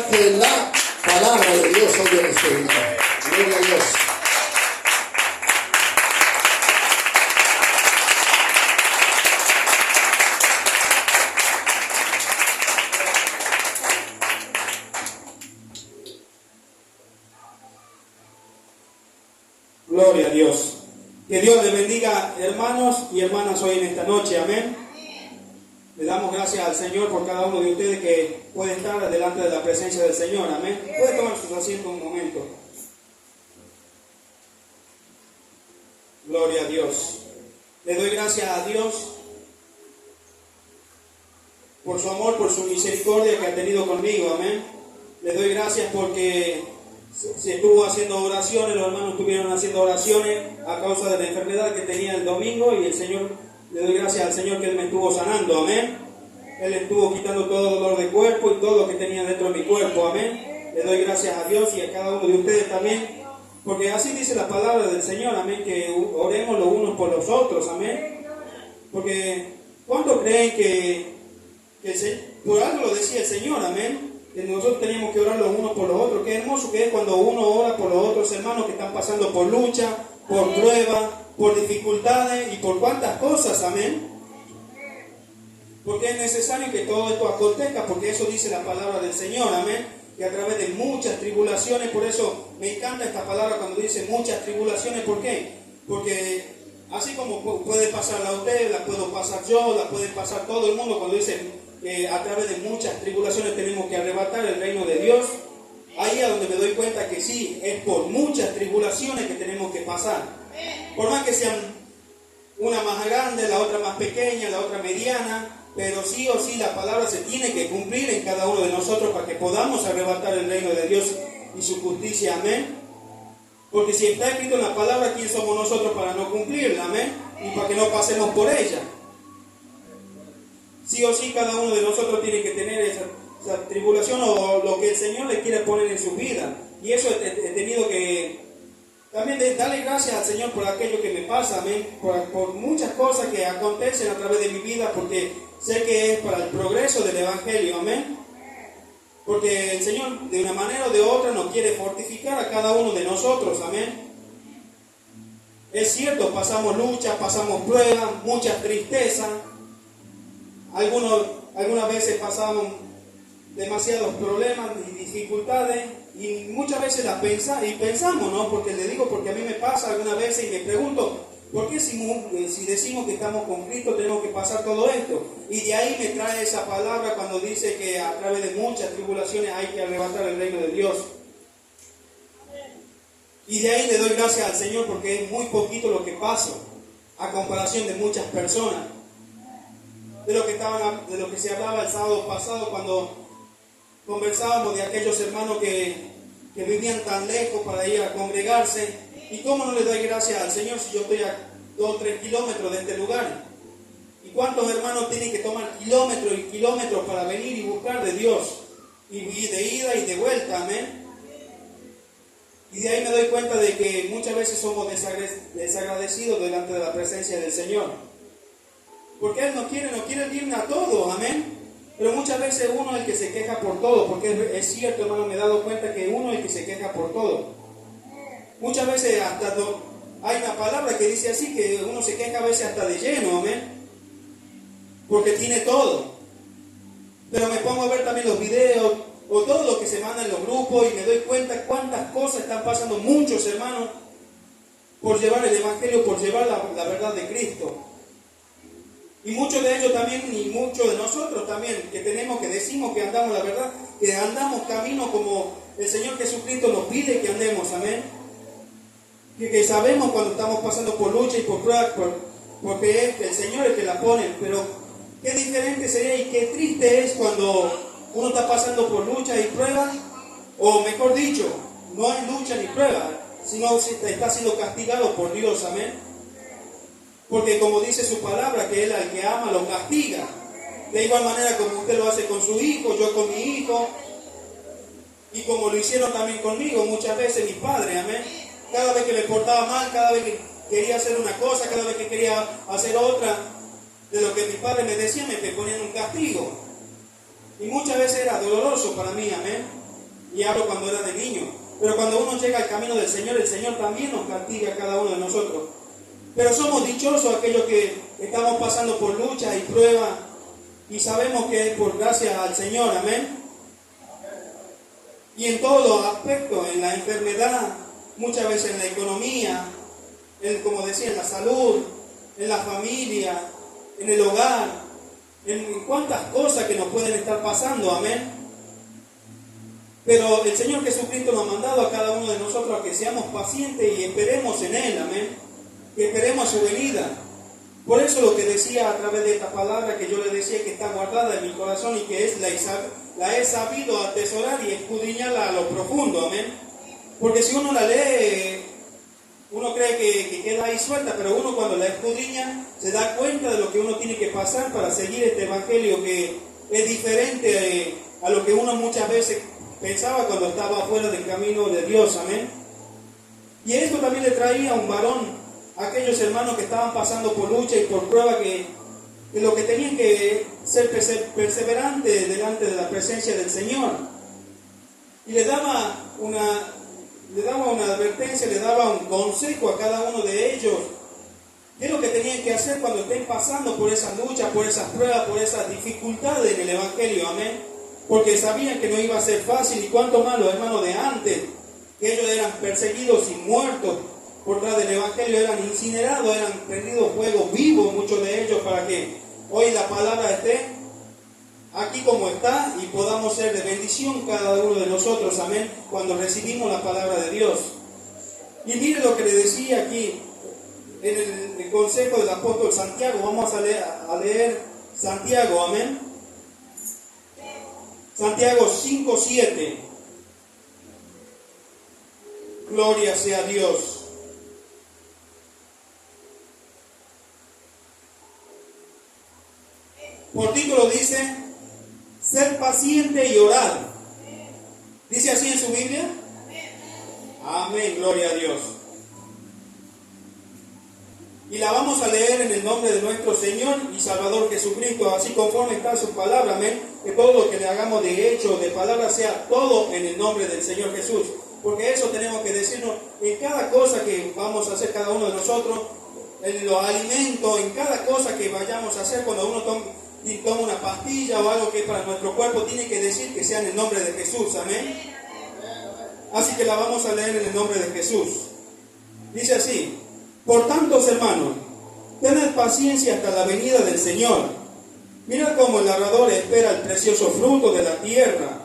que la palabra de Dios hoy en este día. Gloria a Dios. Gloria a Dios. Que Dios les bendiga, hermanos y hermanas, hoy en esta noche. Amén. Le damos gracias al Señor por cada uno de ustedes que puede estar delante de la presencia del Señor. Amén. Puede tomar sus asientos un momento. Gloria a Dios. Le doy gracias a Dios por su amor, por su misericordia que ha tenido conmigo. Amén. Le doy gracias porque se estuvo haciendo oraciones, los hermanos estuvieron haciendo oraciones a causa de la enfermedad que tenía el domingo, y el Señor, le doy gracias al Señor que Él me estuvo sanando, amén. Él estuvo quitando todo dolor de cuerpo y todo lo que tenía dentro de mi cuerpo, amén. Le doy gracias a Dios y a cada uno de ustedes también, porque así dice la palabra del Señor, amén, que oremos los unos por los otros, amén. Porque ¿cuántos creen que por algo lo decía el Señor, amén? Que nosotros tenemos que orar los unos por los otros. Qué hermoso que es cuando uno ora por los otros hermanos que están pasando por lucha, por prueba, por dificultades y por cuantas cosas, amén. Porque es necesario que todo esto acontezca, porque eso dice la palabra del Señor, amén. Que a través de muchas tribulaciones, por eso me encanta esta palabra cuando dice muchas tribulaciones. ¿Por qué? Porque así como puede pasarla a usted, la puedo pasar yo, la puede pasar todo el mundo, cuando dice que a través de muchas tribulaciones tenemos que arrebatar el reino de Dios. Ahí es donde me doy cuenta que sí, es por muchas tribulaciones que tenemos que pasar. Por más que sean una más grande, la otra más pequeña, la otra mediana, pero sí o sí la palabra se tiene que cumplir en cada uno de nosotros para que podamos arrebatar el reino de Dios y su justicia, amén. Porque si está escrito en la palabra, ¿quién somos nosotros para no cumplirla, amén? Y para que no pasemos por ella. Sí o sí cada uno de nosotros tiene que tener esa tribulación o lo que el Señor le quiere poner en su vida. Y eso he tenido que también darle gracias al Señor por aquello que me pasa, amén. Por muchas cosas que acontecen a través de mi vida, porque sé que es para el progreso del Evangelio, amén. Porque el Señor de una manera o de otra nos quiere fortificar a cada uno de nosotros, amén. Es cierto, pasamos luchas, pasamos pruebas, mucha tristeza. Algunas veces pasamos demasiados problemas y dificultades, y muchas veces pensamos, ¿no? Porque le digo, porque a mí me pasa algunas veces y me pregunto, ¿por qué si decimos que estamos con Cristo tenemos que pasar todo esto? Y de ahí me trae esa palabra cuando dice que a través de muchas tribulaciones hay que arrebatar el reino de Dios. Y de ahí le doy gracias al Señor porque es muy poquito lo que paso a comparación de muchas personas. De lo que se hablaba el sábado pasado cuando conversábamos de aquellos hermanos que vivían tan lejos para ir a congregarse. ¿Y cómo no le doy gracias al Señor si yo estoy a 2 o 3 kilómetros de este lugar? ¿Y cuántos hermanos tienen que tomar kilómetros y kilómetros para venir y buscar de Dios? Y de ida y de vuelta, amén. Y de ahí me doy cuenta de que muchas veces somos desagradecidos delante de la presencia del Señor. Porque Él nos quiere el bien a todos, amén. Pero muchas veces uno es el que se queja por todo, porque es cierto, hermano, me he dado cuenta que uno es el que se queja por todo. Muchas veces hay una palabra que dice así, que uno se queja a veces hasta de lleno, amén. Porque tiene todo. Pero me pongo a ver también los videos o todo lo que se manda en los grupos y me doy cuenta cuántas cosas están pasando muchos hermanos por llevar el Evangelio, por llevar la verdad de Cristo. Y muchos de ellos también, y muchos de nosotros también, que decimos que andamos la verdad, que andamos camino como el Señor Jesucristo nos pide que andemos, amén. Que sabemos cuando estamos pasando por lucha y por pruebas, porque es el Señor el que la pone, pero qué diferente sería y qué triste es cuando uno está pasando por lucha y pruebas, o mejor dicho, no hay lucha ni prueba, sino está siendo castigado por Dios, amén. Porque como dice su palabra, que Él al que ama lo castiga. De igual manera como usted lo hace con su hijo, yo con mi hijo. Y como lo hicieron también conmigo muchas veces mis padres, amén. Cada vez que me portaba mal, cada vez que quería hacer una cosa, cada vez que quería hacer otra, de lo que mis padres me decían, me ponían un castigo. Y muchas veces era doloroso para mí, amén. Y hablo cuando era de niño. Pero cuando uno llega al camino del Señor, el Señor también nos castiga a cada uno de nosotros. Pero somos dichosos aquellos que estamos pasando por luchas y pruebas y sabemos que es por gracia al Señor, amén. Y en todos los aspectos, en la enfermedad, muchas veces en la economía, como decía, en la salud, en la familia, en el hogar, en cuántas cosas que nos pueden estar pasando, amén. Pero el Señor Jesucristo nos ha mandado a cada uno de nosotros a que seamos pacientes y esperemos en Él, amén. Que esperemos su venida. Por eso lo que decía a través de esta palabra que yo le decía que está guardada en mi corazón y que es la he sabido atesorar y escudriñarla a lo profundo, amén. Porque si uno la lee, uno cree que queda ahí suelta, pero uno cuando la escudriña se da cuenta de lo que uno tiene que pasar para seguir este evangelio que es diferente a lo que uno muchas veces pensaba cuando estaba fuera del camino de Dios, amén. Y esto también le traía a un varón a aquellos hermanos que estaban pasando por lucha y por prueba, que lo que tenían que ser perseverantes delante de la presencia del Señor. Y le daba una advertencia, le daba un consejo a cada uno de ellos. ¿Qué es lo que tenían que hacer cuando estén pasando por esas luchas, por esas pruebas, por esas dificultades en el Evangelio? Amén. Porque sabían que no iba a ser fácil, y cuánto más los hermanos de antes, que ellos eran perseguidos y muertos por tras del Evangelio, eran incinerados, eran prendidos fuego vivo, muchos de ellos, para que hoy la palabra esté aquí como está y podamos ser de bendición cada uno de nosotros, amén, cuando recibimos la palabra de Dios. Y mire lo que le decía aquí en el consejo del apóstol Santiago. Vamos a leer Santiago, amén. Santiago 5:7. Gloria sea a Dios. Por título dice: ser paciente y orar. ¿Dice así en su Biblia? Amén, gloria a Dios. Y la vamos a leer en el nombre de nuestro Señor y Salvador Jesucristo, así conforme está su palabra, amén. Que todo lo que le hagamos de hecho, de palabra, sea todo en el nombre del Señor Jesús. Porque eso tenemos que decirnos en cada cosa que vamos a hacer cada uno de nosotros, en los alimentos, en cada cosa que vayamos a hacer. Cuando uno toma una pastilla o algo que es para nuestro cuerpo, tiene que decir que sea en el nombre de Jesús, amén. Así que la vamos a leer en el nombre de Jesús. Dice así: por tanto, hermanos, tened paciencia hasta la venida del Señor. Mirad cómo el labrador espera el precioso fruto de la tierra,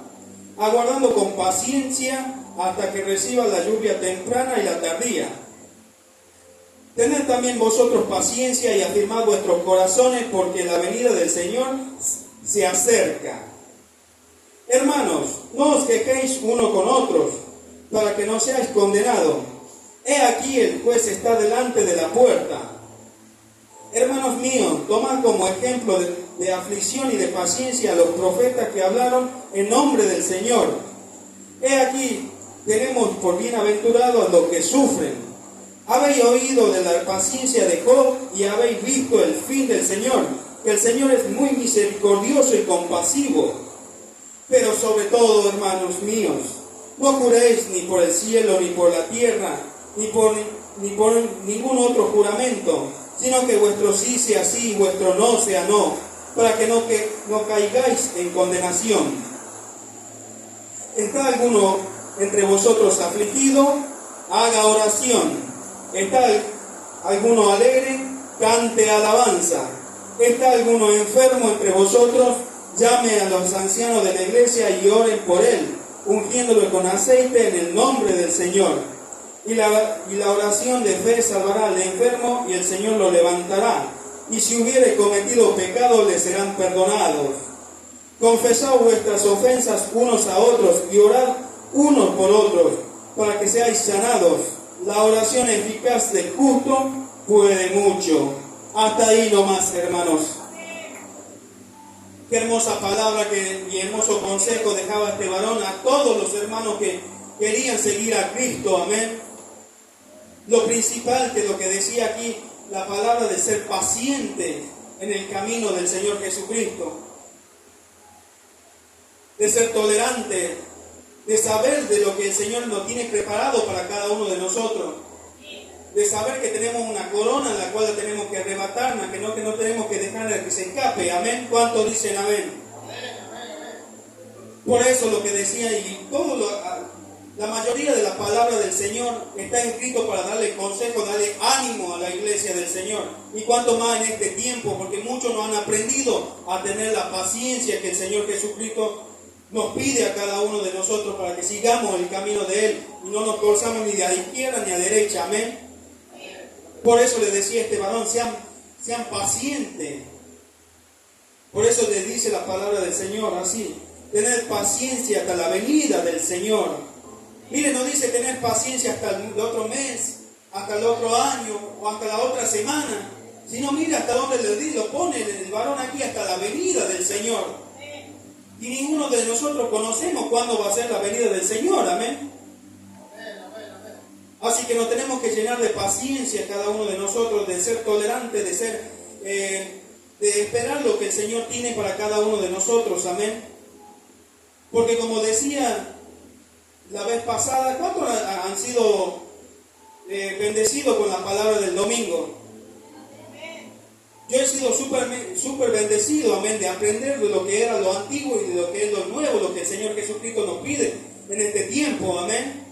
aguardando con paciencia hasta que reciba la lluvia temprana y la tardía. Tened también vosotros paciencia y afirmad vuestros corazones, porque la venida del Señor se acerca. Hermanos, no os quejéis uno con otros, para que no seáis condenados. He aquí el juez está delante de la puerta. Hermanos míos, tomad como ejemplo de aflicción y de paciencia a los profetas que hablaron en nombre del Señor. He aquí, tenemos por bienaventurados a los que sufren. Habéis oído de la paciencia de Job y habéis visto el fin del Señor, que el Señor es muy misericordioso y compasivo. Pero sobre todo, hermanos míos, no juréis ni por el cielo, ni por la tierra, ni por ningún otro juramento, sino que vuestro sí sea sí y vuestro no sea no, para que no caigáis en condenación. ¿Está alguno entre vosotros afligido? Haga oración. ¿Está alguno alegre? Cante alabanza. ¿Está alguno enfermo entre vosotros? Llame a los ancianos de la iglesia y oren por él, ungiéndolo con aceite en el nombre del Señor. Y la oración de fe salvará al enfermo, y el Señor lo levantará. Y si hubiere cometido pecado, le serán perdonados. Confesad vuestras ofensas unos a otros y orad unos por otros, para que seáis sanados. La oración eficaz del justo puede mucho. Hasta ahí nomás, hermanos. Qué hermosa palabra y hermoso consejo dejaba este varón a todos los hermanos que querían seguir a Cristo, amén. Lo principal que lo que decía aquí, la palabra de ser paciente en el camino del Señor Jesucristo, de ser tolerante de saber de lo que el Señor nos tiene preparado para cada uno de nosotros, de saber que tenemos una corona en la cual la tenemos que arrebatarnos, que no tenemos que dejarla que se escape. Amén. ¿Cuántos dicen amén? Por eso lo que decía, y la mayoría de la palabra del Señor está escrito para darle consejo, darle ánimo a la iglesia del Señor. Y cuanto más en este tiempo, porque muchos no han aprendido a tener la paciencia que el Señor Jesucristo nos pide a cada uno de nosotros para que sigamos el camino de Él y no nos torzamos ni a la izquierda ni a la derecha. Amén. Por eso le decía a este varón, sean pacientes. Por eso le dice la palabra del Señor así: tener paciencia hasta la venida del Señor. Mire, no dice tener paciencia hasta el otro mes, hasta el otro año o hasta la otra semana, sino mire hasta donde lo pone el varón aquí, hasta la venida del Señor. Y ninguno de nosotros conocemos cuándo va a ser la venida del Señor. Amén. Así que nos tenemos que llenar de paciencia cada uno de nosotros, de ser tolerantes, de esperar lo que el Señor tiene para cada uno de nosotros. Amén. Porque como decía la vez pasada, ¿cuántos han sido bendecidos con la palabra del domingo? Yo he sido súper bendecido, amén, de aprender de lo que era lo antiguo y de lo que es lo nuevo, lo que el Señor Jesucristo nos pide en este tiempo, amén.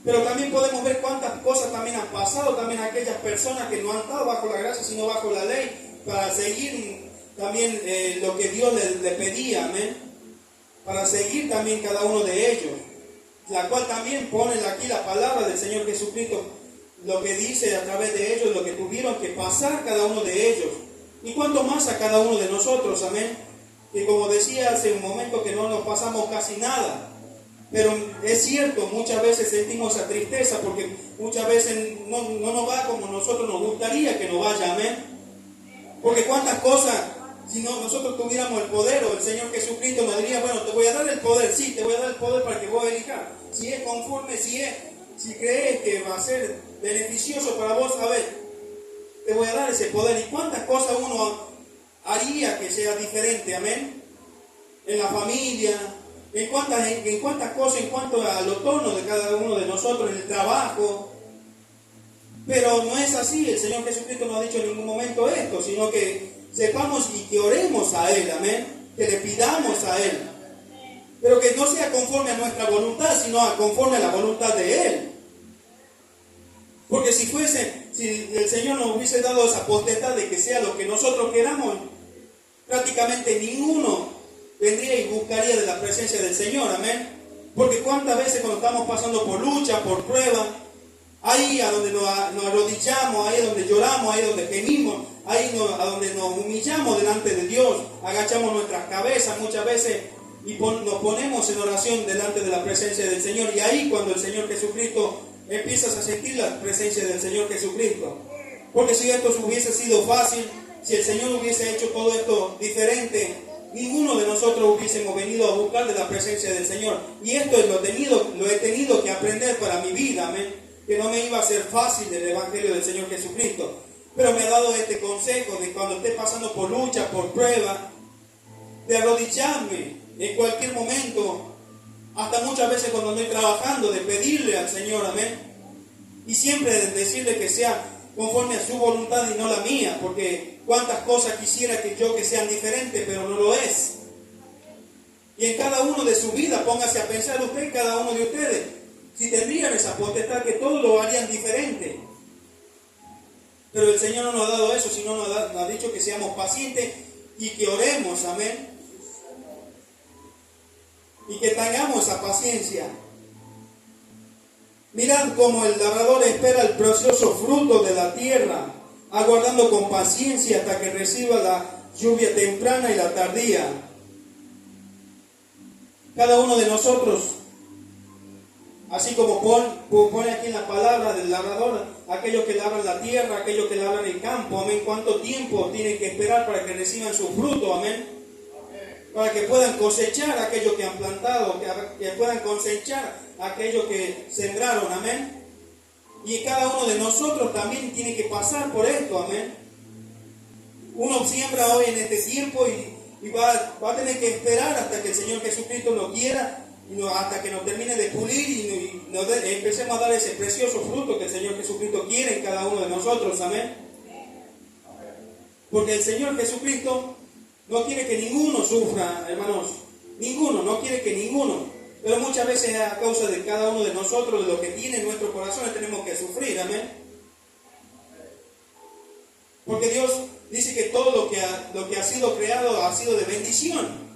Pero también podemos ver cuántas cosas también han pasado, también aquellas personas que no han estado bajo la gracia, sino bajo la ley, para seguir también lo que Dios le pedía, amén. Para seguir también cada uno de ellos, la cual también pone aquí la palabra del Señor Jesucristo, lo que dice a través de ellos, lo que tuvieron que pasar cada uno de ellos, y cuánto más a cada uno de nosotros, amén. Que como decía hace un momento, que no nos pasamos casi nada, pero es cierto, muchas veces sentimos esa tristeza, porque muchas veces no nos va como nosotros nos gustaría que nos vaya, amén. Porque cuántas cosas, si nosotros tuviéramos el poder, o el Señor Jesucristo nos diría, bueno, te voy a dar el poder, sí, te voy a dar el poder para que vos elijas, si es conforme, si crees que va a ser beneficioso para vos, a ver, te voy a dar ese poder. ¿Y cuántas cosas uno haría que sea diferente, amén? En la familia, en cuántas cosas, en cuanto a los tonos de cada uno de nosotros, en el trabajo. Pero no es así. El Señor Jesucristo no ha dicho en ningún momento esto, sino que sepamos y que oremos a Él, amén, que le pidamos a Él, pero que no sea conforme a nuestra voluntad, sino conforme a la voluntad de Él. Porque si el Señor nos hubiese dado esa potestad de que sea lo que nosotros queramos, prácticamente ninguno vendría y buscaría de la presencia del Señor, amén. Porque cuántas veces cuando estamos pasando por lucha, por prueba, ahí a donde nos arrodillamos, ahí donde lloramos, ahí donde gemimos, ahí a donde nos humillamos delante de Dios, agachamos nuestras cabezas muchas veces y nos ponemos en oración delante de la presencia del Señor. Y ahí cuando el Señor Jesucristo, empiezas a sentir la presencia del Señor Jesucristo. Porque si esto hubiese sido fácil, si el Señor hubiese hecho todo esto diferente, ninguno de nosotros hubiésemos venido a buscar de la presencia del Señor. Y esto lo he tenido que aprender para mi vida, amén. Que no me iba a ser fácil el Evangelio del Señor Jesucristo. Pero me ha dado este consejo de cuando esté pasando por lucha, por prueba, de arrodillarme en cualquier momento, hasta muchas veces cuando estoy trabajando, de pedirle al Señor, amén. Y siempre de decirle que sea conforme a su voluntad y no la mía, porque cuántas cosas quisiera que sean diferentes, pero no lo es. Y en cada uno de su vida, póngase a pensar usted, cada uno de ustedes, si tendrían esa potestad, que todos lo harían diferente. Pero el Señor no nos ha dado eso, sino nos ha dicho que seamos pacientes y que oremos, amén. Y que tengamos esa paciencia. Mirad cómo el labrador espera el precioso fruto de la tierra, aguardando con paciencia hasta que reciba la lluvia temprana y la tardía. Cada uno de nosotros, así como pone aquí en la palabra del labrador, aquellos que labran la tierra, aquellos que labran el campo, amén, ¿cuánto tiempo tienen que esperar para que reciban su fruto, amén? Para que puedan cosechar aquello que han plantado, que puedan cosechar aquello que sembraron, amén. Y cada uno de nosotros también tiene que pasar por esto, amén. Uno siembra hoy en este tiempo y va a tener que esperar hasta que el Señor Jesucristo lo quiera, hasta que nos termine de pulir y empecemos a dar ese precioso fruto que el Señor Jesucristo quiere en cada uno de nosotros. Amén. Porque el Señor Jesucristo no quiere que ninguno sufra, hermanos. Ninguno, no quiere que ninguno. Pero muchas veces a causa de cada uno de nosotros, de lo que tiene en nuestros corazones, tenemos que sufrir. Amén. Porque Dios dice que todo lo que ha sido creado ha sido de bendición.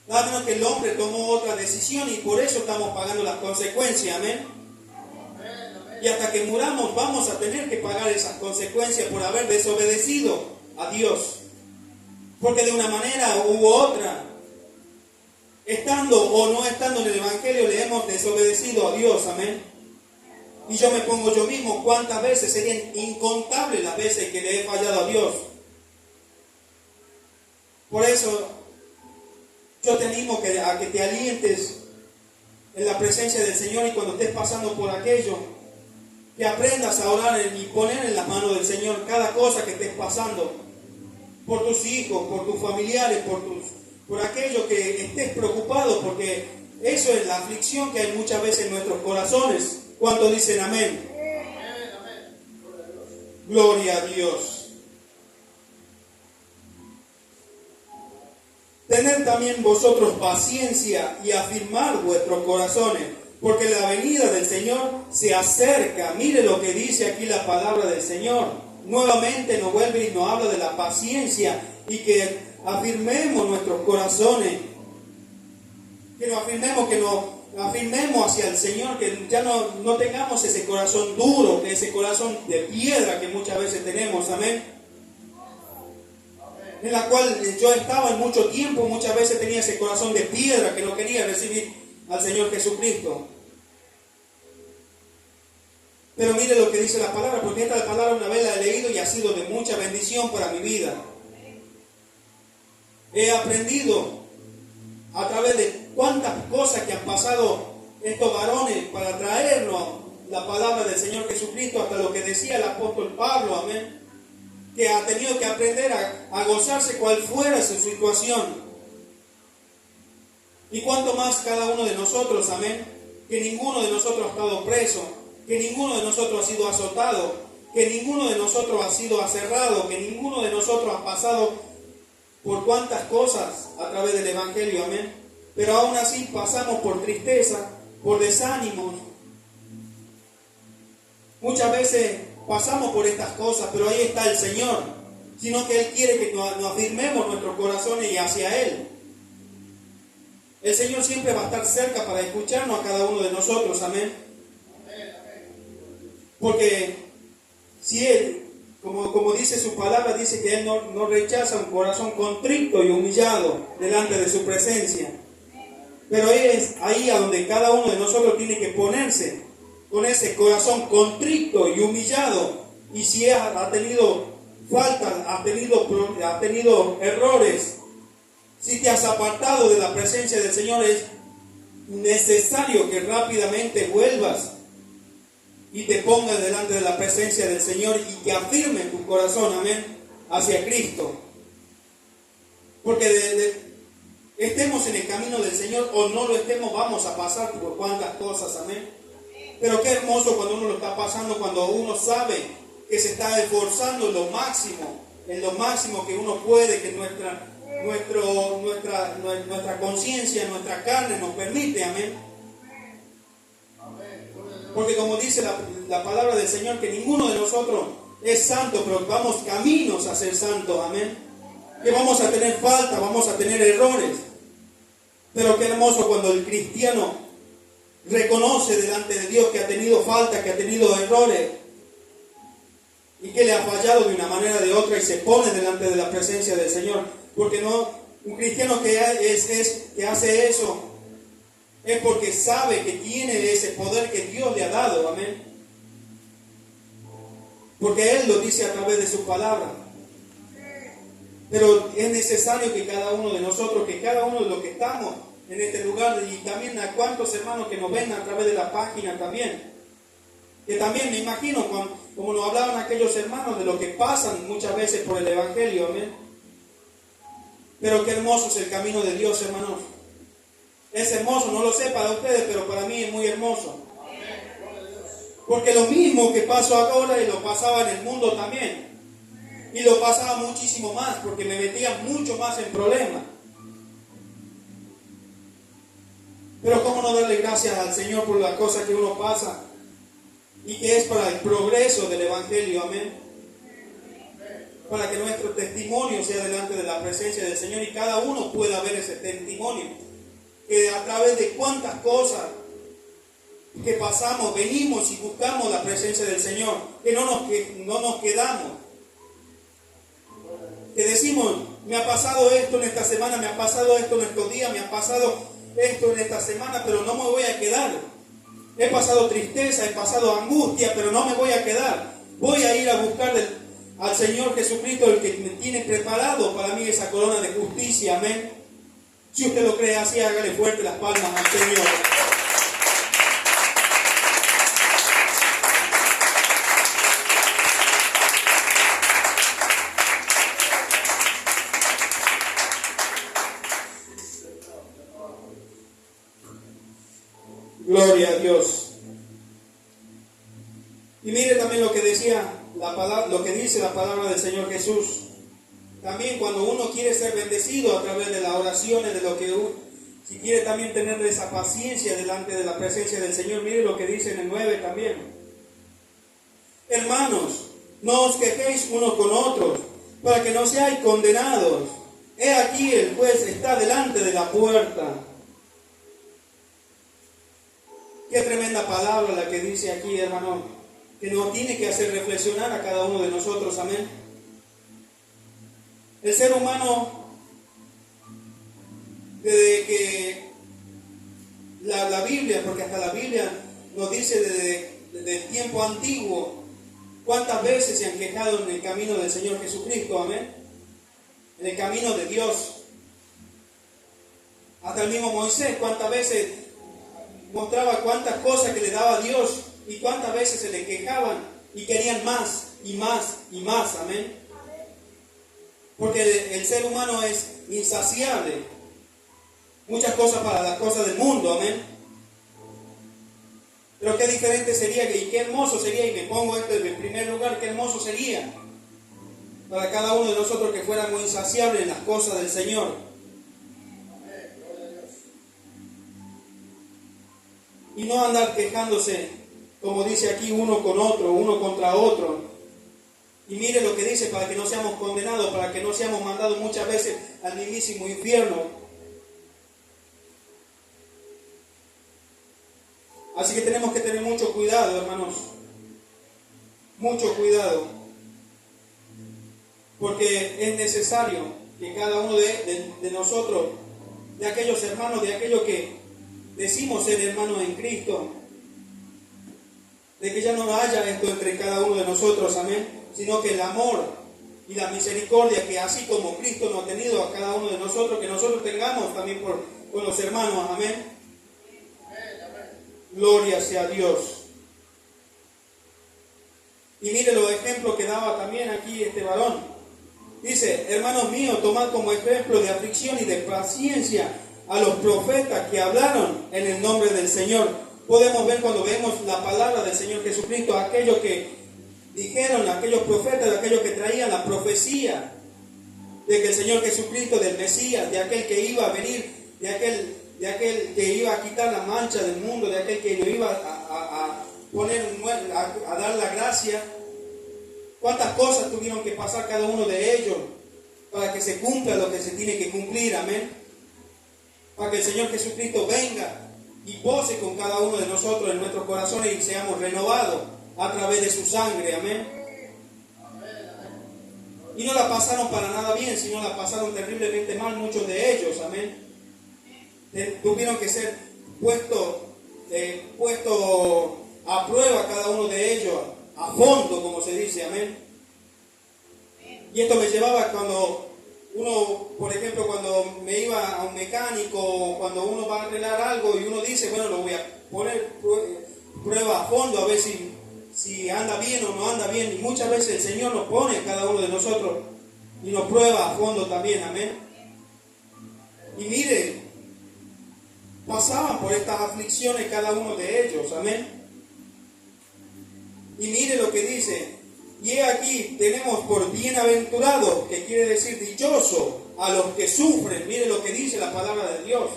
Nada menos que el hombre tomó otra decisión y por eso estamos pagando las consecuencias. Amén. Y hasta que muramos vamos a tener que pagar esas consecuencias por haber desobedecido a Dios. Porque de una manera u otra, estando o no estando en el Evangelio, le hemos desobedecido a Dios. Amén. Y yo me pongo yo mismo, cuántas veces, serían incontables las veces que le he fallado a Dios. Por eso yo te animo a que te alientes en la presencia del Señor, y cuando estés pasando por aquello, que aprendas a orar y poner en las manos del Señor cada cosa que estés pasando, por tus hijos, por tus familiares, por aquello que estés preocupado, porque eso es la aflicción que hay muchas veces en nuestros corazones. ¿Cuántos dicen amén? Amén. Gloria a Dios. Tened también vosotros paciencia y afirmar vuestros corazones, porque la venida del Señor se acerca. Mire lo que dice aquí la palabra del Señor. Nuevamente nos vuelve y nos habla de la paciencia, y que afirmemos nuestros corazones, que nos afirmemos hacia el Señor, que ya no tengamos ese corazón duro, que ese corazón de piedra que muchas veces tenemos. Amén. En la cual yo estaba en mucho tiempo, muchas veces tenía ese corazón de piedra que no quería recibir al Señor Jesucristo. Pero mire lo que dice la palabra, porque esta palabra una vez la he leído y ha sido de mucha bendición para mi vida. He aprendido a través de cuántas cosas que han pasado estos varones para traernos la palabra del Señor Jesucristo, hasta lo que decía el apóstol Pablo. Amén. Que ha tenido que aprender a gozarse cual fuera su situación. Y cuánto más cada uno de nosotros. Amén. Que ninguno de nosotros ha estado preso, que ninguno de nosotros ha sido azotado, que ninguno de nosotros ha sido aserrado, que ninguno de nosotros ha pasado por cuántas cosas a través del Evangelio. Amén. Pero aún así pasamos por tristeza, por desánimos. Muchas veces pasamos por estas cosas, pero ahí está el Señor, sino que Él quiere que nos afirmemos nuestros corazones y hacia Él. El Señor siempre va a estar cerca para escucharnos a cada uno de nosotros. Amén. Porque si Él, como dice su palabra, dice que Él no rechaza un corazón contrito y humillado delante de su presencia. Pero es ahí a donde cada uno de nosotros tiene que ponerse, con ese corazón contrito y humillado. Y si ha tenido faltas, ha tenido errores, si te has apartado de la presencia del Señor, es necesario que rápidamente vuelvas y te pongas delante de la presencia del Señor y que afirme tu corazón, amén, hacia Cristo. Porque estemos en el camino del Señor o no lo estemos, vamos a pasar por cuantas cosas, amén. Pero qué hermoso cuando uno lo está pasando, cuando uno sabe que se está esforzando en lo máximo que uno puede, que nuestra conciencia, nuestra carne nos permite, amén. Porque como dice la palabra del Señor, que ninguno de nosotros es santo, pero vamos caminos a ser santos, amén. Que vamos a tener falta, vamos a tener errores. Pero qué hermoso cuando el cristiano reconoce delante de Dios que ha tenido falta, que ha tenido errores y que le ha fallado de una manera o de otra y se pone delante de la presencia del Señor. Porque no, un cristiano que hace eso es porque sabe que tiene ese poder que Dios le ha dado, amén. Porque Él lo dice a través de su palabra. Pero es necesario que cada uno de nosotros, que cada uno de los que estamos en este lugar, y también a cuantos hermanos que nos ven a través de la página también, que también me imagino, como nos hablaban aquellos hermanos de lo que pasan muchas veces por el Evangelio, amén. Pero qué hermoso es el camino de Dios, hermanos. Es hermoso, no lo sé para ustedes, pero para mí es muy hermoso. Porque lo mismo que pasó ahora y lo pasaba en el mundo también. Y lo pasaba muchísimo más, porque me metía mucho más en problemas. Pero cómo no darle gracias al Señor por la cosa que uno pasa y que es para el progreso del Evangelio, amén. Para que nuestro testimonio sea delante de la presencia del Señor y cada uno pueda ver ese testimonio. Que a través de cuántas cosas que pasamos, venimos y buscamos la presencia del Señor, que no nos quedamos. Que decimos, me ha pasado esto en esta semana, me ha pasado esto en estos días, me ha pasado esto en esta semana, pero no me voy a quedar. He pasado tristeza, he pasado angustia, pero no me voy a quedar. Voy a ir a buscar al Señor Jesucristo, el que me tiene preparado para mí esa corona de justicia, amén. Si usted lo cree así, hágale fuerte las palmas al Señor. Gloria a Dios. Y mire también lo que decía la palabra, lo que dice la palabra del Señor Jesús. También cuando uno quiere ser bendecido a través de las oraciones, de lo que si quiere también tener esa paciencia delante de la presencia del Señor, mire lo que dice en el 9 también. Hermanos, no os quejéis unos con otros, para que no seáis condenados. He aquí el juez está delante de la puerta. Qué tremenda palabra la que dice aquí, hermano, que nos tiene que hacer reflexionar a cada uno de nosotros, amén. El ser humano, desde que la Biblia, porque hasta la Biblia nos dice desde el tiempo antiguo, cuántas veces se han quejado en el camino del Señor Jesucristo, amén, en el camino de Dios. Hasta el mismo Moisés, cuántas veces mostraba cuántas cosas que le daba Dios y cuántas veces se le quejaban y querían más y más y más, amén. Porque el ser humano es insaciable. Muchas cosas para las cosas del mundo, amén. Pero qué diferente sería y qué hermoso sería, y me pongo esto en primer lugar, qué hermoso sería para cada uno de nosotros que fuéramos insaciables en las cosas del Señor. Y no andar quejándose, como dice aquí, uno con otro, uno contra otro. Y mire lo que dice, para que no seamos condenados, para que no seamos mandados muchas veces al mismísimo infierno. Así que tenemos que tener mucho cuidado, hermanos. Mucho cuidado. Porque es necesario que cada uno de nosotros, de aquellos hermanos, de aquellos que decimos ser hermanos en Cristo, de que ya no haya esto entre cada uno de nosotros, amén, sino que el amor y la misericordia que así como Cristo nos ha tenido a cada uno de nosotros, que nosotros tengamos también con los hermanos, amén. Gloria sea Dios. Y mire los ejemplos que daba también aquí este varón. Dice, hermanos míos, tomad como ejemplo de aflicción y de paciencia a los profetas que hablaron en el nombre del Señor. Podemos ver cuando vemos la palabra del Señor Jesucristo, aquellos que dijeron, aquellos profetas, aquellos que traían la profecía de que el Señor Jesucristo, del Mesías, de aquel que iba a venir, de aquel que iba a quitar la mancha del mundo, de aquel que lo iba a dar la gracia. Cuántas cosas tuvieron que pasar cada uno de ellos para que se cumpla lo que se tiene que cumplir, amén. Para que el Señor Jesucristo venga y pose con cada uno de nosotros en nuestros corazones y seamos renovados a través de su sangre, amén. Y no la pasaron para nada bien, sino la pasaron terriblemente mal muchos de ellos, amén. Tuvieron que ser puesto a prueba cada uno de ellos, a fondo, como se dice, amén. Y esto me llevaba cuando uno, por ejemplo, cuando me iba a un mecánico, cuando uno va a arreglar algo y uno dice, bueno, lo voy a poner prueba a fondo a ver si anda bien o no anda bien. Y muchas veces el Señor nos pone cada uno de nosotros y nos prueba a fondo también, amén. Y mire, pasaban por estas aflicciones cada uno de ellos, amén. Y mire lo que dice, y he aquí tenemos por bienaventurado, que quiere decir dichoso, a los que sufren. Mire lo que dice la palabra de Dios.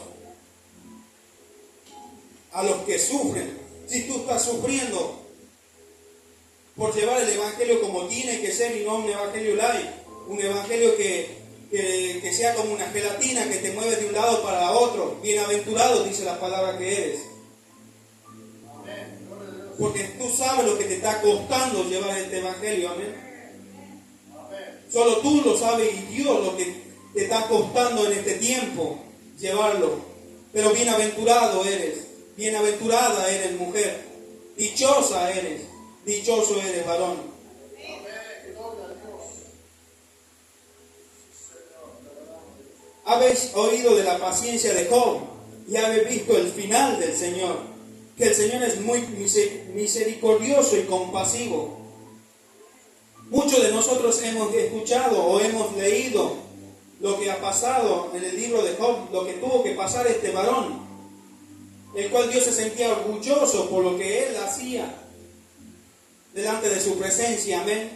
A los que sufren. Si tú estás sufriendo por llevar el evangelio como tiene que ser y no un evangelio light, un evangelio que sea como una gelatina que te mueve de un lado para otro, bienaventurado dice la palabra que eres. Porque tú sabes lo que te está costando llevar este evangelio, amén. Solo tú lo sabes y Dios lo que te está costando en este tiempo llevarlo. Pero bienaventurado eres, bienaventurada eres mujer, dichosa eres, dichoso eres varón. Habéis oído de la paciencia de Job y habéis visto el final del Señor, que el Señor es muy misericordioso y compasivo. Muchos de nosotros hemos escuchado o hemos leído lo que ha pasado en el libro de Job, lo que tuvo que pasar este varón, el cual Dios se sentía orgulloso por lo que él hacía delante de su presencia, amén.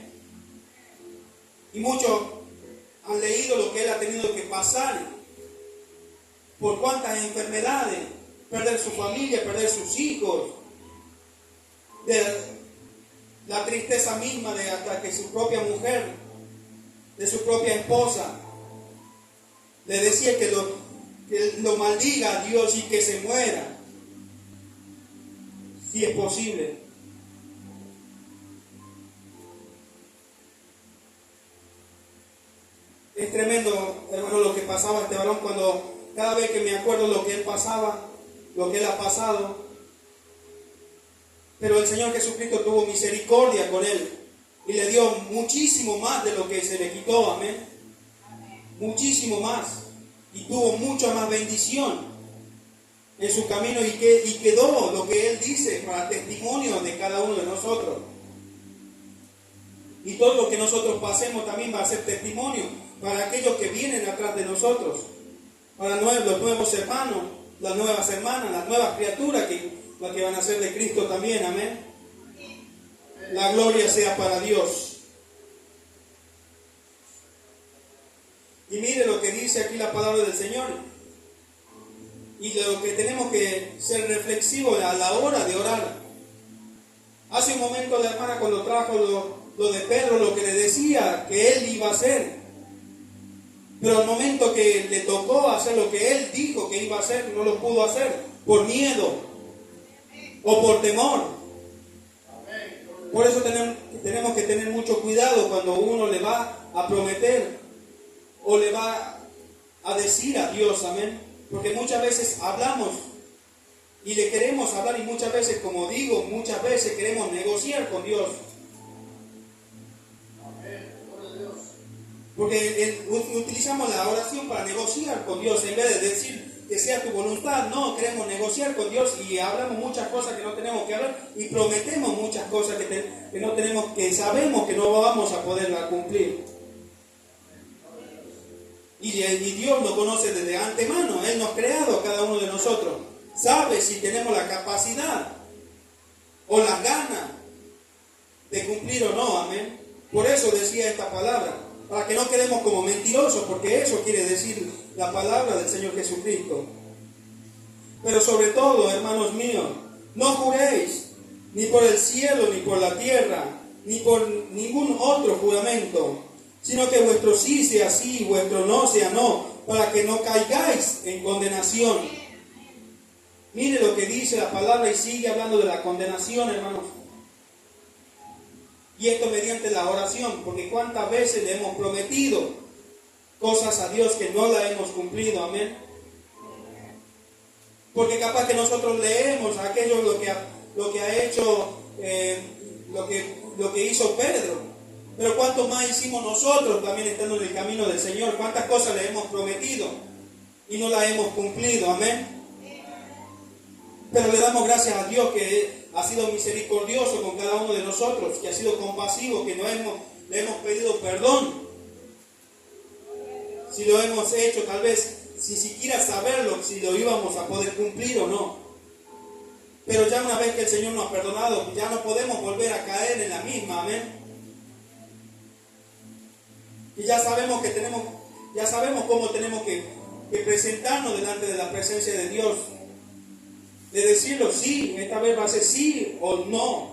Y muchos han leído lo que él ha tenido que pasar, por cuántas enfermedades, perder su familia, perder sus hijos, de la tristeza misma de hasta que su propia mujer, de su propia esposa, le decía que lo maldiga a Dios y que se muera, si es posible. Es tremendo, hermano, lo que pasaba a este varón cuando cada vez que me acuerdo lo que él pasaba, lo que él ha pasado. Pero el Señor Jesucristo tuvo misericordia con él y le dio muchísimo más de lo que se le quitó, amén. Muchísimo más. Y tuvo mucha más bendición en su camino y quedó lo que él dice para testimonio de cada uno de nosotros. Y todo lo que nosotros pasemos también va a ser testimonio para aquellos que vienen atrás de nosotros, para los nuevos hermanos, las nuevas hermanas, las nuevas criaturas las que van a ser de Cristo también, amén. La gloria sea para Dios. Y mire lo que dice aquí la palabra del Señor. Y lo que tenemos que ser reflexivos a la hora de orar. Hace un momento la hermana cuando trajo lo de Pedro, lo que le decía que él iba a hacer. Pero al momento que le tocó hacer lo que él dijo que iba a hacer, no lo pudo hacer por miedo o por temor. Por eso tenemos que tener mucho cuidado cuando uno le va a prometer o le va a decir a Dios, amén. Porque muchas veces hablamos y le queremos hablar y muchas veces, como digo, muchas veces queremos negociar con Dios. Porque utilizamos la oración para negociar con Dios en vez de decir que sea tu voluntad. No, queremos negociar con Dios y hablamos muchas cosas que no tenemos que hablar y prometemos muchas cosas que no tenemos, que sabemos que no vamos a poderla cumplir. Y Dios nos conoce desde antemano. Él nos ha creado a cada uno de nosotros. Sabe si tenemos la capacidad o las ganas de cumplir o no, amén. Por eso decía esta palabra, para que no quedemos como mentirosos, porque eso quiere decir la palabra del Señor Jesucristo. Pero sobre todo, hermanos míos, no juréis ni por el cielo, ni por la tierra, ni por ningún otro juramento, sino que vuestro sí sea sí, vuestro no sea no, para que no caigáis en condenación. Mire lo que dice la palabra y sigue hablando de la condenación, hermanos. Y esto mediante la oración, porque cuántas veces le hemos prometido cosas a Dios que no la hemos cumplido, amén. Porque capaz que nosotros leemos aquello lo que ha hecho, lo que hizo Pedro. Pero cuánto más hicimos nosotros también estando en el camino del Señor. Cuántas cosas le hemos prometido y no las hemos cumplido, amén. Pero le damos gracias a Dios que ha sido misericordioso con cada uno de nosotros, que ha sido compasivo, que le hemos pedido perdón. Si lo hemos hecho tal vez si siquiera saberlo, si lo íbamos a poder cumplir o no. Pero ya una vez que el Señor nos ha perdonado, ya no podemos volver a caer en la misma, amén. Y ya sabemos cómo tenemos que presentarnos delante de la presencia de Dios. De decirlo sí, esta vez va a ser sí o no.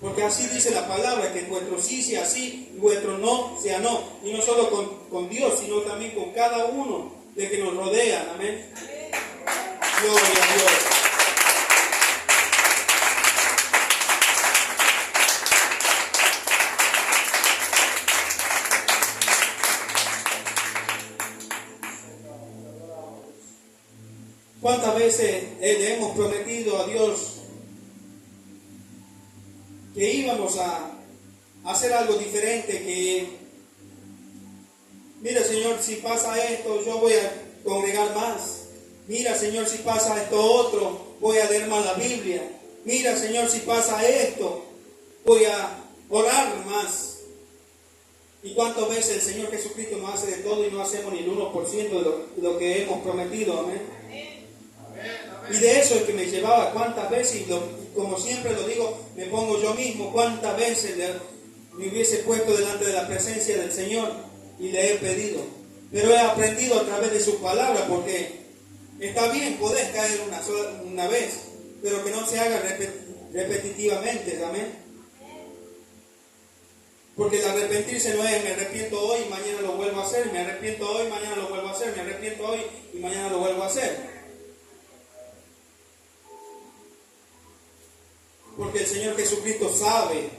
Porque así dice la palabra, que vuestro sí sea sí y vuestro no sea no. Y no solo con Dios, sino también con cada uno de que nos rodean. Amén. Gloria a Dios. ¿Cuántas veces le hemos prometido a Dios que íbamos a hacer algo diferente? Que, mira Señor, si pasa esto, yo voy a congregar más. Mira Señor, si pasa esto otro, voy a leer más la Biblia. Mira Señor, si pasa esto, voy a orar más. ¿Y cuántas veces el Señor Jesucristo nos hace de todo y no hacemos ni el 1% de lo que hemos prometido? Amén. Y de eso es que me llevaba, cuántas veces, y como siempre lo digo, me pongo yo mismo, cuántas veces me hubiese puesto delante de la presencia del Señor y le he pedido. Pero he aprendido a través de su palabra, porque está bien, podés caer una vez, pero que no se haga repetitivamente, amén. Porque el arrepentirse no es me arrepiento hoy y mañana lo vuelvo a hacer, me arrepiento hoy y mañana lo vuelvo a hacer, me arrepiento hoy y mañana lo vuelvo a hacer. Porque el Señor Jesucristo sabe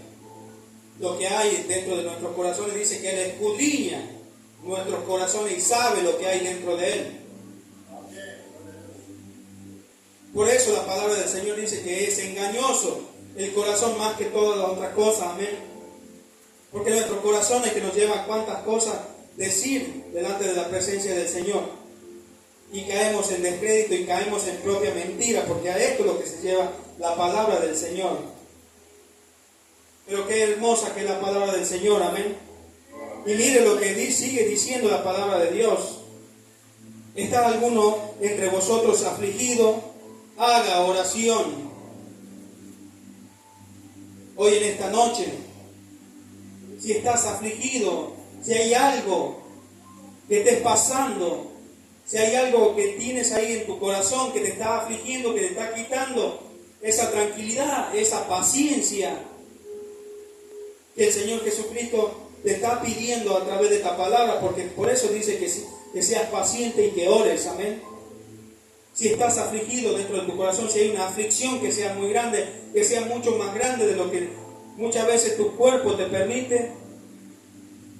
lo que hay dentro de nuestros corazones. Dice que Él escudriña nuestros corazones y sabe lo que hay dentro de Él. Por eso la palabra del Señor dice que es engañoso el corazón más que todas las otras cosas. Amén. Porque nuestro corazón es que nos lleva a cuántas cosas decir delante de la presencia del Señor. Y caemos en descrédito y caemos en propia mentira, porque a esto es lo que se lleva la palabra del Señor. Pero qué hermosa que es la palabra del Señor, amén. Y mire lo que sigue diciendo la palabra de Dios. ¿Está alguno entre vosotros afligido? Haga oración. Hoy en esta noche, si estás afligido, si hay algo que estés pasando, si hay algo que tienes ahí en tu corazón que te está afligiendo, que te está quitando esa tranquilidad, esa paciencia que el Señor Jesucristo te está pidiendo a través de esta palabra, porque por eso dice que seas paciente y que ores, amén. Si estás afligido dentro de tu corazón, si hay una aflicción que sea muy grande, que sea mucho más grande de lo que muchas veces tu cuerpo te permite,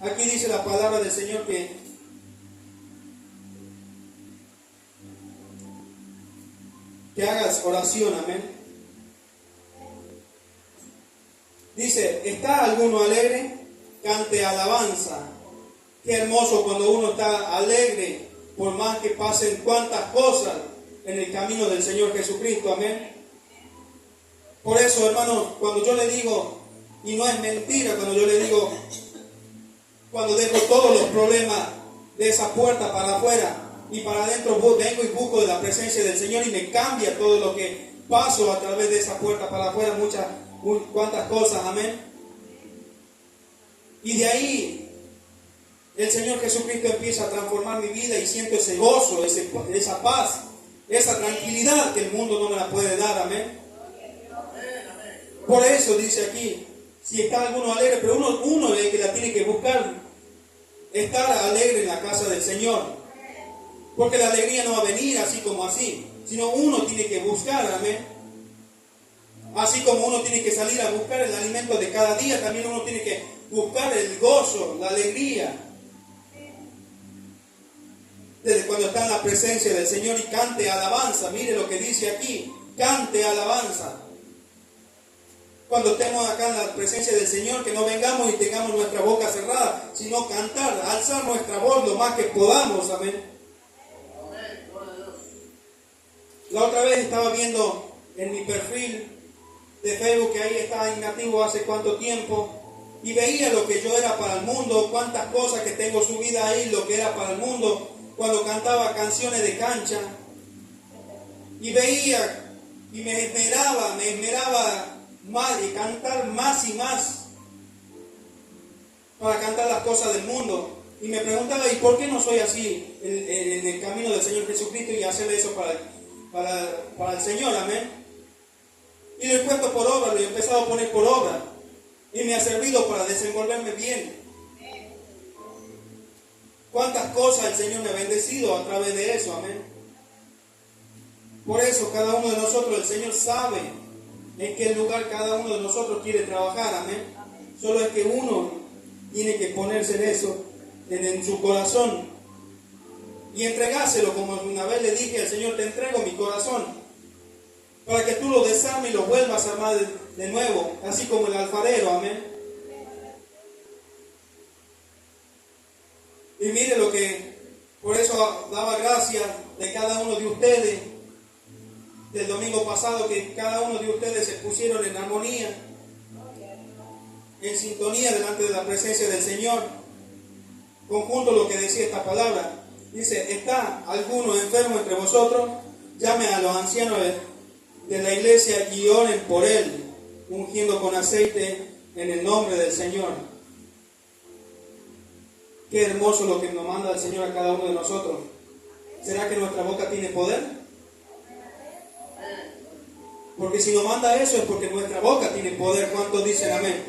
aquí dice la palabra del Señor que hagas oración, amén. Dice, ¿está alguno alegre? Cante alabanza. Qué hermoso cuando uno está alegre, por más que pasen cuantas cosas en el camino del Señor Jesucristo, amén. Por eso, hermanos, cuando yo le digo, y no es mentira, cuando yo le digo, cuando dejo todos los problemas de esa puerta para afuera y para adentro, vengo y busco de la presencia del Señor y me cambia todo lo que paso a través de esa puerta para afuera, cuantas cosas, amén. Y de ahí el Señor Jesucristo empieza a transformar mi vida y siento ese gozo, esa paz, esa tranquilidad que el mundo no me la puede dar, amén. Por eso dice aquí, si está alguno alegre, pero uno es el que la tiene que buscar, estar alegre en la casa del Señor. Porque la alegría no va a venir así como así, sino uno tiene que buscar, amén. Así como uno tiene que salir a buscar el alimento de cada día, también uno tiene que buscar el gozo, la alegría. Desde cuando está en la presencia del Señor y cante alabanza, mire lo que dice aquí, cante alabanza. Cuando estemos acá en la presencia del Señor, que no vengamos y tengamos nuestra boca cerrada, sino cantar, alzar nuestra voz lo más que podamos, amén. La otra vez estaba viendo en mi perfil de Facebook, que ahí estaba inactivo hace cuánto tiempo, y veía lo que yo era para el mundo, cuántas cosas que tengo subidas ahí, lo que era para el mundo, cuando cantaba canciones de cancha y veía y me esmeraba más y cantar más y más para cantar las cosas del mundo. Y me preguntaba, ¿y por qué no soy así en el camino del Señor Jesucristo y hacer eso para el Señor? Amén. Y lo he puesto por obra, lo he empezado a poner por obra. Y me ha servido para desenvolverme bien. Cuántas cosas el Señor me ha bendecido a través de eso, amén. Por eso cada uno de nosotros, el Señor sabe en qué lugar cada uno de nosotros quiere trabajar, amén. Solo es que uno tiene que ponerse en eso, en su corazón, y entregárselo, como una vez le dije al Señor, te entrego mi corazón, para que tú lo desarmes y lo vuelvas a armar de nuevo, así como el alfarero, amén. Y mire lo que, por eso daba gracias de cada uno de ustedes, del domingo pasado, que cada uno de ustedes se pusieron en armonía, en sintonía delante de la presencia del Señor. Conjunto lo que decía esta palabra. Dice, ¿está alguno enfermo entre vosotros? Llame a los ancianos de la iglesia y oren por él, ungiendo con aceite en el nombre del Señor. Qué hermoso lo que nos manda el Señor a cada uno de nosotros. ¿Será que nuestra boca tiene poder? Porque si nos manda eso es porque nuestra boca tiene poder. ¿Cuántos dicen amén?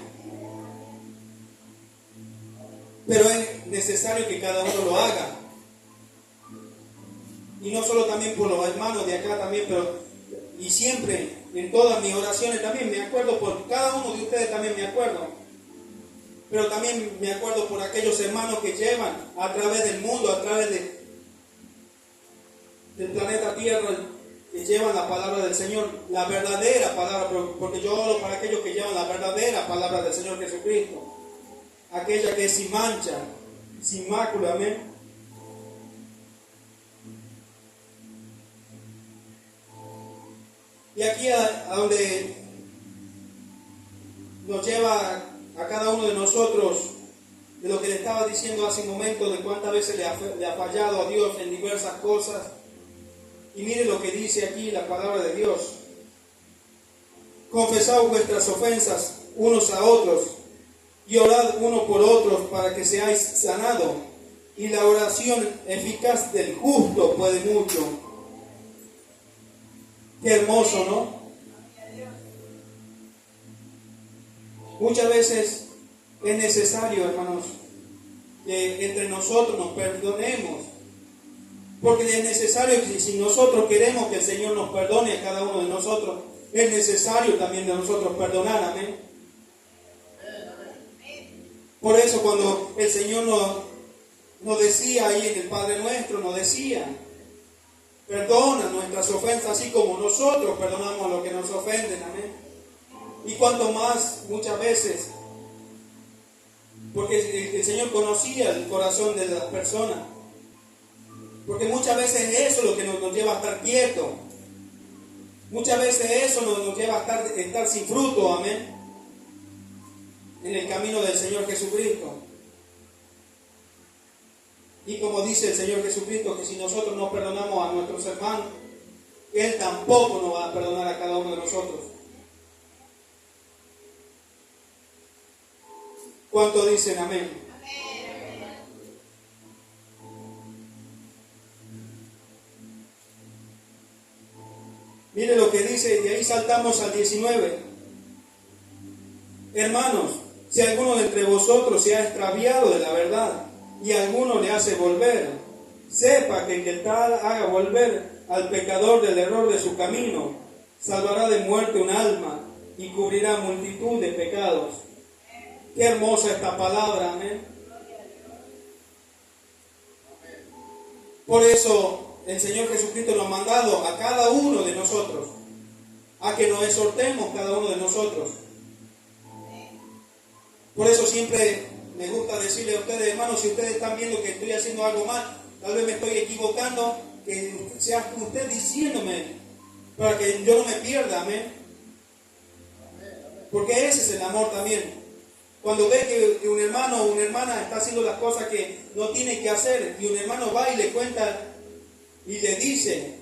Pero es necesario que cada uno lo haga. Y no solo también por los hermanos de acá también, pero y siempre en todas mis oraciones también me acuerdo por cada uno de ustedes, también me acuerdo. Pero también me acuerdo por aquellos hermanos que llevan a través del mundo, a través del planeta Tierra, que llevan la palabra del Señor, la verdadera palabra, porque yo oro para aquellos que llevan la verdadera palabra del Señor Jesucristo, aquella que es sin mancha, sin mácula, amén. Y aquí a donde nos lleva a cada uno de nosotros, de lo que le estaba diciendo hace un momento, de cuántas veces le ha fallado a Dios en diversas cosas. Y mire lo que dice aquí la palabra de Dios. Confesad vuestras ofensas unos a otros y orad uno por otros para que seáis sanados. Y la oración eficaz del justo puede mucho. Qué hermoso, ¿no? Muchas veces es necesario, hermanos, que entre nosotros nos perdonemos. Porque es necesario que si nosotros queremos que el Señor nos perdone a cada uno de nosotros, es necesario también de nosotros perdonar, amén. Por eso cuando el Señor nos decía ahí en el Padre Nuestro, nos decía, perdona nuestras ofensas así como nosotros perdonamos a los que nos ofenden, amén. Y cuanto más, muchas veces, porque el Señor conocía el corazón de las personas, porque muchas veces eso es lo que nos lleva a estar quietos, muchas veces eso nos lleva a estar sin fruto, amén, en el camino del Señor Jesucristo. Y como dice el Señor Jesucristo, que si nosotros no perdonamos a nuestros hermanos, Él tampoco nos va a perdonar a cada uno de nosotros. ¿Cuántos dicen amén? Mire lo que dice, y de ahí saltamos al 19. Hermanos, si alguno de entre vosotros se ha extraviado de la verdad, y alguno le hace volver, sepa que el que tal haga volver al pecador del error de su camino, salvará de muerte un alma y cubrirá multitud de pecados. Qué hermosa esta palabra, amén. Por eso el Señor Jesucristo nos ha mandado a cada uno de nosotros a que nos exhortemos cada uno de nosotros. Por eso siempre me gusta decirle a ustedes, hermanos, si ustedes están viendo que estoy haciendo algo mal, tal vez me estoy equivocando, que sea usted diciéndome para que yo no me pierda, amén. Porque ese es el amor también. Cuando ve que un hermano o una hermana está haciendo las cosas que no tiene que hacer, y un hermano va y le cuenta y le dice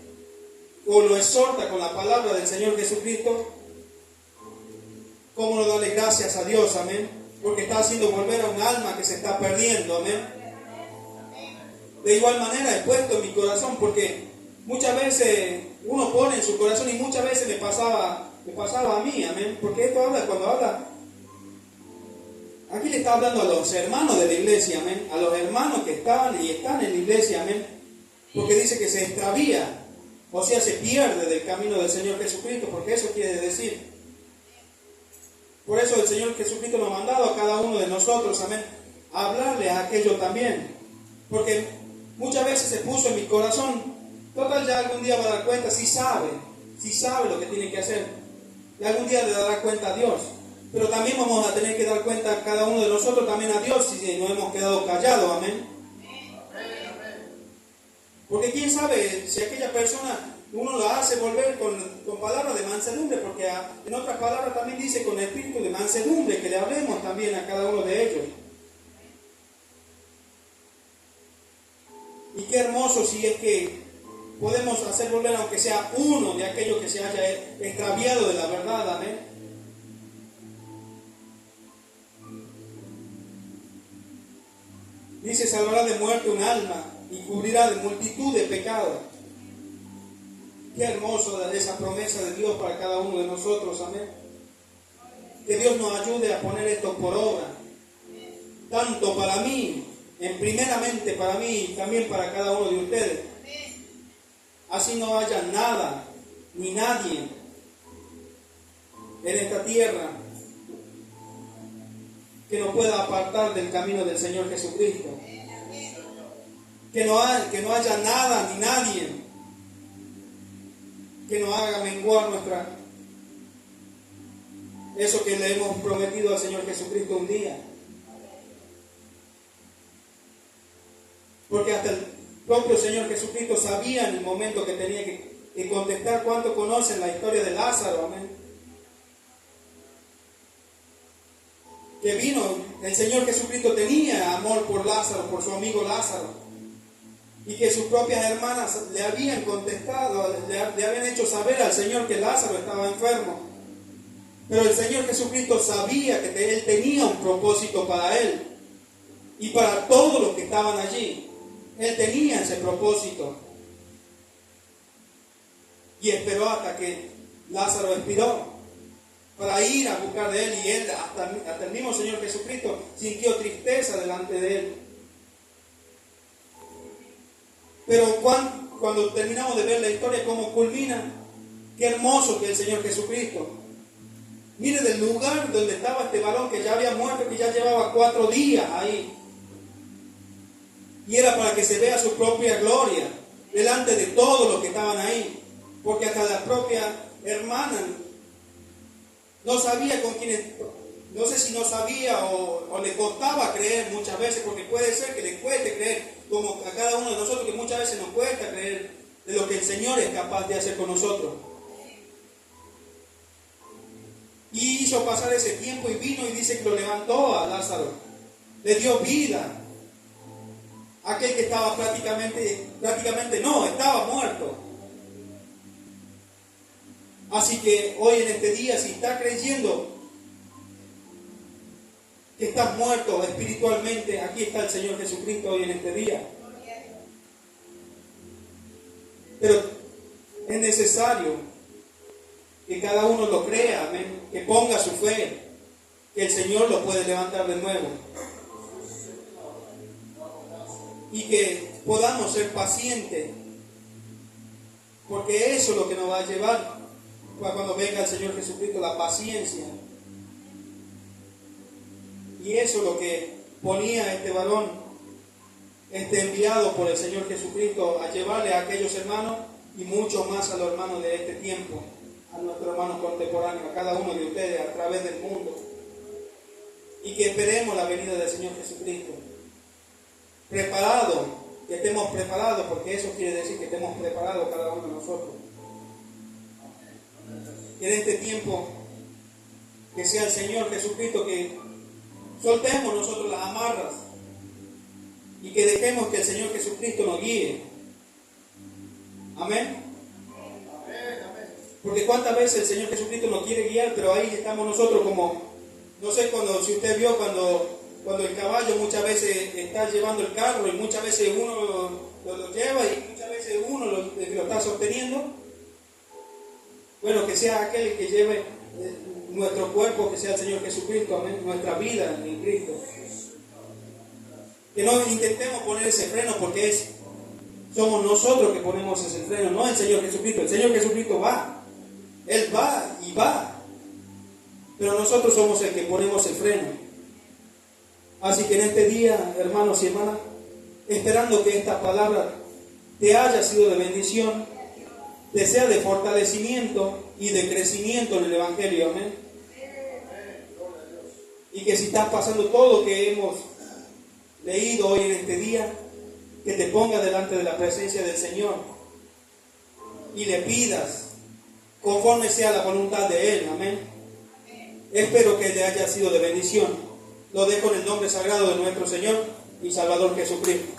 o lo exhorta con la palabra del Señor Jesucristo, ¿cómo no darle gracias a Dios? Amén. Porque está haciendo volver a un alma que se está perdiendo. Amén. De igual manera he puesto en mi corazón, porque muchas veces uno pone en su corazón, y muchas veces me pasaba a mí. Amén. Porque esto habla, cuando habla, aquí le está hablando a los hermanos de la iglesia. Amén. A los hermanos que estaban y están en la iglesia. Amén. Porque dice que se extravía, o sea, se pierde del camino del Señor Jesucristo, porque eso quiere decir. Por eso el Señor Jesucristo nos ha mandado a cada uno de nosotros, amén, a hablarle a aquello también. Porque muchas veces se puso en mi corazón, total, ya algún día va a dar cuenta, si sabe lo que tiene que hacer. Y algún día le dará cuenta a Dios. Pero también vamos a tener que dar cuenta cada uno de nosotros también a Dios si nos hemos quedado callados, amén. Porque quién sabe si aquella persona uno la hace volver con palabras de mansedumbre, porque en otras palabras también dice con espíritu de mansedumbre, que le hablemos también a cada uno de ellos. Y qué hermoso si es que podemos hacer volver, aunque sea uno de aquellos que se haya extraviado de la verdad, amén. Dice, salvará de muerte un alma y cubrirá de multitud de pecados. Qué hermoso esa promesa de Dios para cada uno de nosotros, amén. Que Dios nos ayude a poner esto por obra, tanto para mí, primeramente para mí, y también para cada uno de ustedes. Así no haya nada, ni nadie en esta tierra que nos pueda apartar del camino del Señor Jesucristo. Que no haya nada ni nadie que nos haga menguar eso que le hemos prometido al Señor Jesucristo un día. Porque hasta el propio Señor Jesucristo sabía en el momento que tenía que contestar. ¿Cuánto conocen la historia de Lázaro? Amén. Que vino, el Señor Jesucristo tenía amor por Lázaro, por su amigo Lázaro. Y que sus propias hermanas le habían contestado, le habían hecho saber al Señor que Lázaro estaba enfermo. Pero el Señor Jesucristo sabía que Él tenía un propósito para él y para todos los que estaban allí. Él tenía ese propósito. Y esperó hasta que Lázaro expiró para ir a buscar de él. Y él, hasta el mismo Señor Jesucristo, sintió tristeza delante de él. Pero cuando terminamos de ver la historia, cómo culmina, qué hermoso que el Señor Jesucristo. Mire del lugar donde estaba este varón que ya había muerto, que ya llevaba 4 días ahí. Y era para que se vea su propia gloria delante de todos los que estaban ahí. Porque hasta la propia hermana no sabía con quién, no sé si no sabía o le costaba creer muchas veces, porque puede ser que le cueste creer, como a cada uno de nosotros, que muchas veces nos cuesta creer de lo que el Señor es capaz de hacer con nosotros. Y hizo pasar ese tiempo y vino y dice que lo levantó a Lázaro, le dio vida. Aquel que estaba prácticamente no, estaba muerto. Así que hoy en este día, si estás creyendo que estás muerto espiritualmente, aquí está el Señor Jesucristo hoy en este día. Pero es necesario que cada uno lo crea, amén, que ponga su fe, que el Señor lo puede levantar de nuevo. Y que podamos ser pacientes, porque eso es lo que nos va a llevar cuando venga el Señor Jesucristo, la paciencia. Y eso es lo que ponía este varón, enviado por el Señor Jesucristo a llevarle a aquellos hermanos y mucho más a los hermanos de este tiempo, a nuestros hermanos contemporáneos, a cada uno de ustedes a través del mundo. Y que esperemos la venida del Señor Jesucristo. Preparados, que estemos preparados, porque eso quiere decir que estemos preparados cada uno de nosotros. Que en este tiempo, que sea el Señor Jesucristo que Soltemos nosotros las amarras y que dejemos que el Señor Jesucristo nos guíe. Amén. Porque cuántas veces el Señor Jesucristo nos quiere guiar, pero ahí estamos nosotros como, no sé, si usted vio cuando el caballo muchas veces está llevando el carro y muchas veces uno lo lleva y muchas veces uno lo está sosteniendo. Bueno, que sea aquel que lleve nuestro cuerpo, que sea el Señor Jesucristo, amén, nuestra vida en Cristo. Que no intentemos poner ese freno porque somos nosotros que ponemos ese freno, no el Señor Jesucristo. El Señor Jesucristo va, Él va y va, pero nosotros somos el que ponemos el freno. Así que en este día, hermanos y hermanas, esperando que esta palabra te haya sido de bendición, te sea de fortalecimiento y de crecimiento en el Evangelio, amén. Y que si estás pasando todo lo que hemos leído hoy en este día, que te pongas delante de la presencia del Señor y le pidas conforme sea la voluntad de Él, amén. Espero que te haya sido de bendición. Lo dejo en el nombre sagrado de nuestro Señor y Salvador Jesucristo.